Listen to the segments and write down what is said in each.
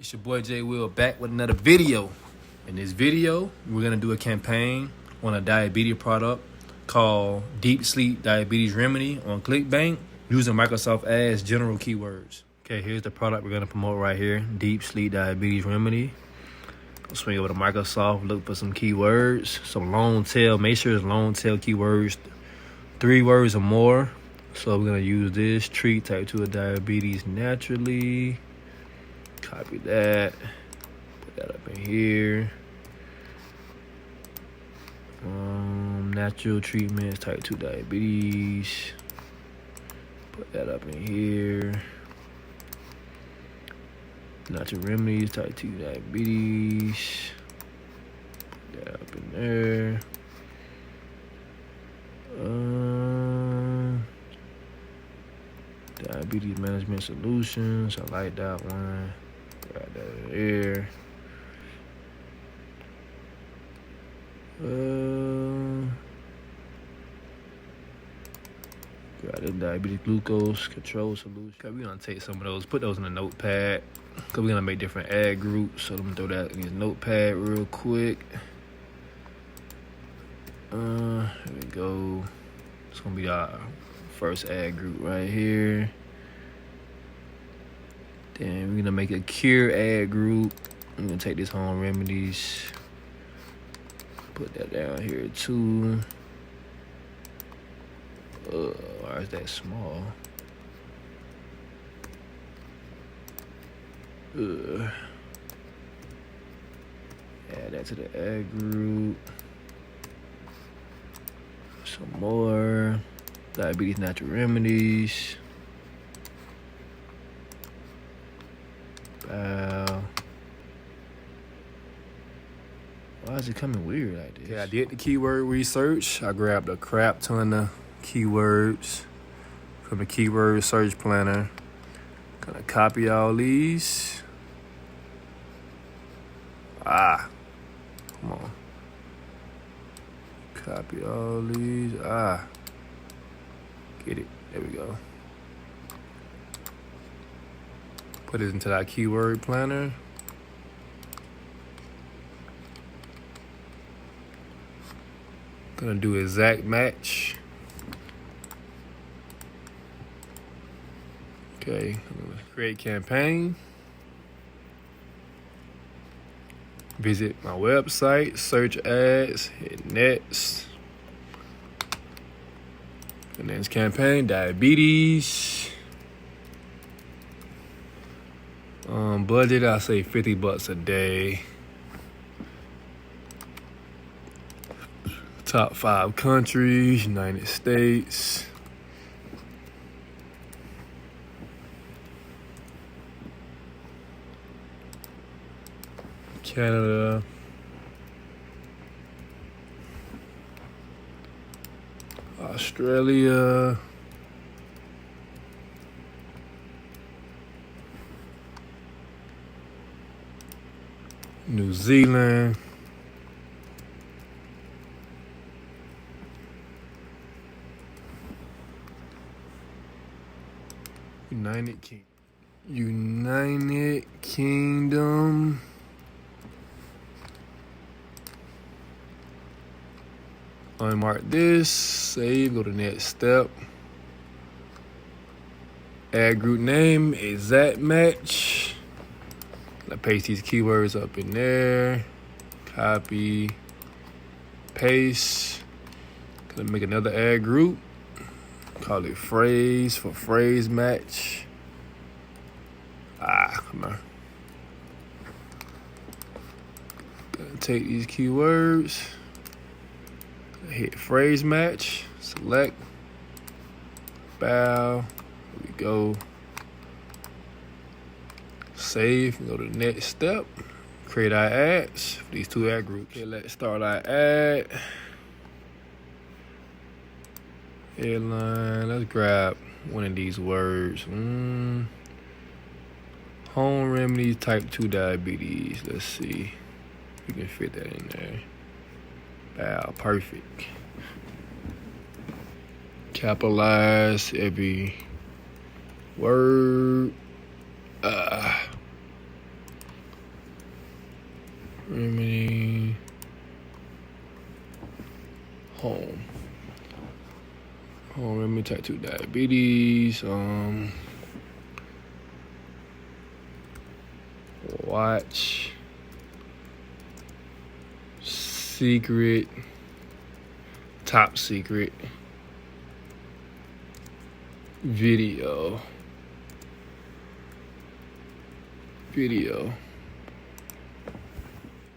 It's your boy Jay Will back with another video. In this video, we're gonna do a campaign on a diabetes product called Deep Sleep Diabetes Remedy on ClickBank using Microsoft Ads general keywords. Okay, here's the product we're gonna promote right here, Deep Sleep Diabetes Remedy. Swing over to Microsoft, look for some keywords, some long tail, make sure it's long tail keywords, 3 words or more. So we're gonna use this, treat type 2 diabetes naturally. Copy that, put that up in here. Natural treatments, type 2 diabetes. Put that up in here. Natural remedies, type 2 diabetes. Put that up in there. Diabetes management solutions, I like that one. Got that in there. Got the diabetes glucose control solution. Okay, we're gonna take some of those, put those in a notepad, because we're gonna make different ad groups. So I'm gonna throw that in this notepad real quick. Here we go. It's gonna be our first ad group right here. Then we're gonna make a cure ad group. I'm gonna take this home remedies, put that down here too. Why is that small? Add that to the ad group. Some more diabetes natural remedies. Why is it coming weird like this? Okay, I did the keyword research. I grabbed a crap ton of keywords from the keyword search planner. Gonna copy all these. Come on. Copy all these. Get it. There we go. Put it into that keyword planner. Gonna do exact match. Okay, create campaign. Visit my website, search ads, hit next. And then it's campaign, diabetes. Budget, I say $50 a day. Top 5 countries, United States. Canada. Australia. New Zealand. United Kingdom. Unmark this, save, go to next step. Ad group name, exact match. I paste these keywords up in there. Copy, paste. Gonna make another ad group. Call it phrase for phrase match. Come on. Gonna take these keywords. Hit phrase match, select, bow, here we go. Save, go to the next step. Create our ads for these 2 ad groups. Okay, let's start our ad. Headline, let's grab one of these words. Home remedies, type 2 diabetes. Let's see if we can fit that in there. Wow, perfect. Capitalize every word. Remedy. Home. Home remedy type 2 diabetes. Watch. Secret. Top secret. Video.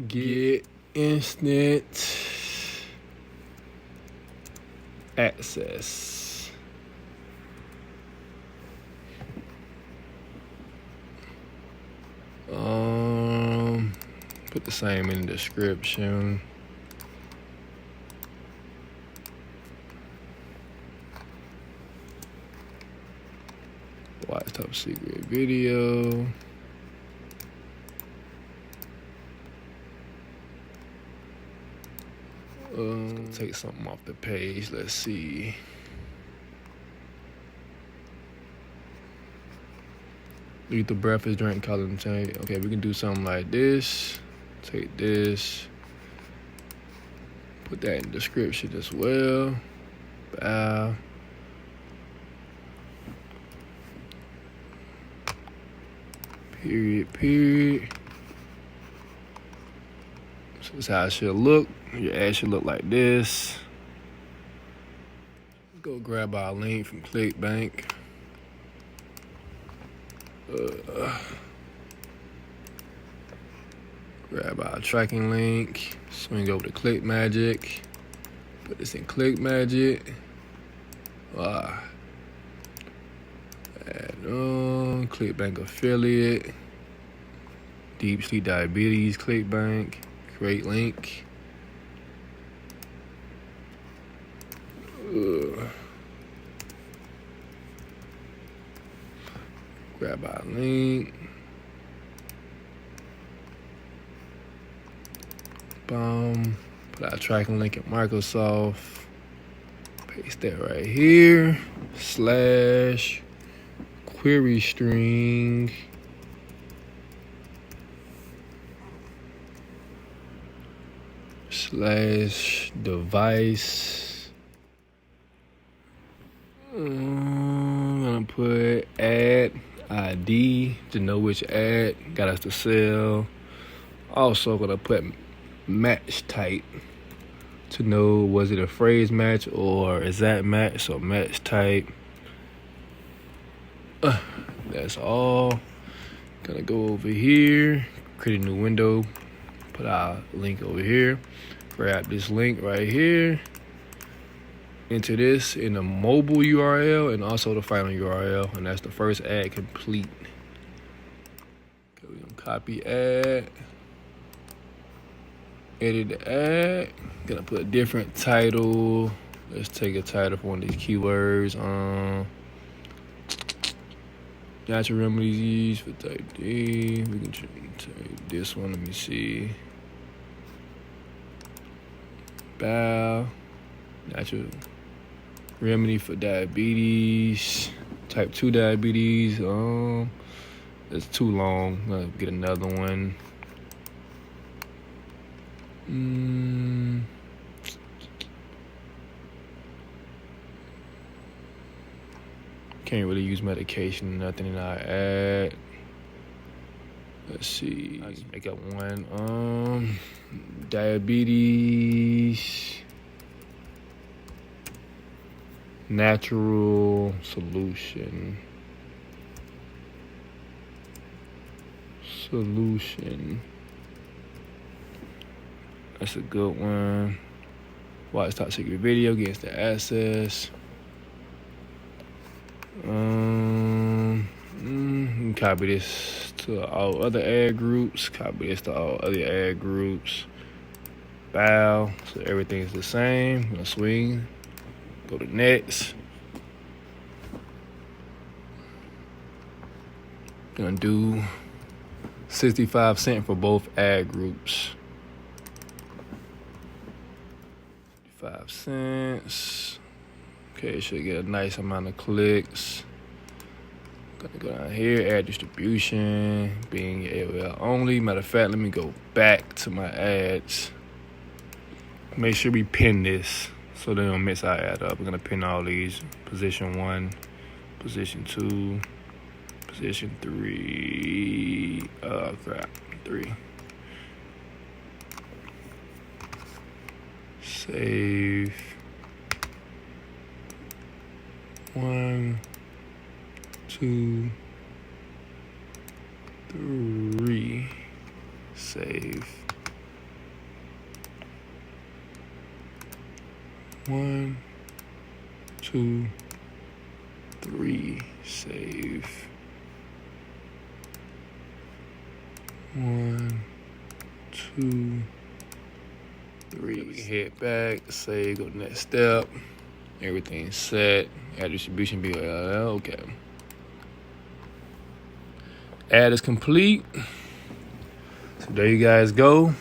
Get instant access. Put the same in the description. Watch top secret video. Take something off the page. Let's see. Lethal breakfast drink, column tank. Okay, we can do something like this. Take this. Put that in the description as well. Bow. Period. So this is how it should look. Your ad should look like this. Go grab our link from ClickBank. Grab our tracking link. Swing over to ClickMagick. Put this in ClickMagick. Add on ClickBank affiliate. Deep Sleep Diabetes ClickBank. Create link. Grab our link. Boom. Put our tracking link in Microsoft. Paste that right here. Slash query string. Slash device. I'm gonna put ad ID to know which ad got us to sell. Also gonna put match type to know was it a phrase match or exact match. So match type. That's all. Gonna go over here, create a new window, put our link over here, grab this link right here, enter this in the mobile URL and also the final URL, and that's the first ad complete. Okay, we're gonna copy ad, edit the ad, gonna put a different title. Let's take a title for one of these keywords. Natural remedies for type D. We can take this one. Let me see. Bow. Natural remedy for diabetes. Type 2 diabetes. It's too long. I'll get another one. Can't really use medication, nothing in our ad. Let's see. I'll just make up one. Diabetes. Natural solution. That's a good one. Watch top secret video, gets the access. Copy this to all other ad groups. Copy this to all other ad groups. Bow. So everything's the same. I'm gonna swing. Go to next. Gonna do 65 cents for both ad groups. 5 cents. Okay, should get a nice amount of clicks. Gonna go down here, add distribution, being AOL only. Matter of fact, let me go back to my ads. Make sure we pin this so they don't mix our ad up. We're gonna pin all these. Position 1, position 2, position 3. Oh crap, 3. Save. 1, 2, 3. Save. 1, 2, 3. Save. 1, 2, 3. We can hit back, save, go to the next step. Everything's set. Add distribution BOL. Okay. Ad is complete. So there you guys go.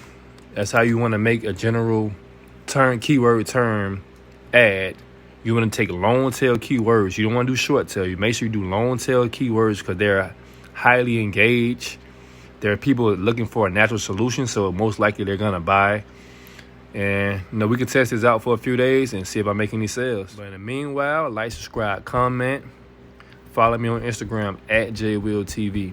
That's how you want to make a general keyword term ad. You want to take long tail keywords. You don't want to do short tail. You make sure you do long tail keywords because they're highly engaged. There are people looking for a natural solution, so most likely they're gonna buy. And we can test this out for a few days and see if I make any sales. But in the meanwhile, like, subscribe, comment, follow me on Instagram @JWillTV.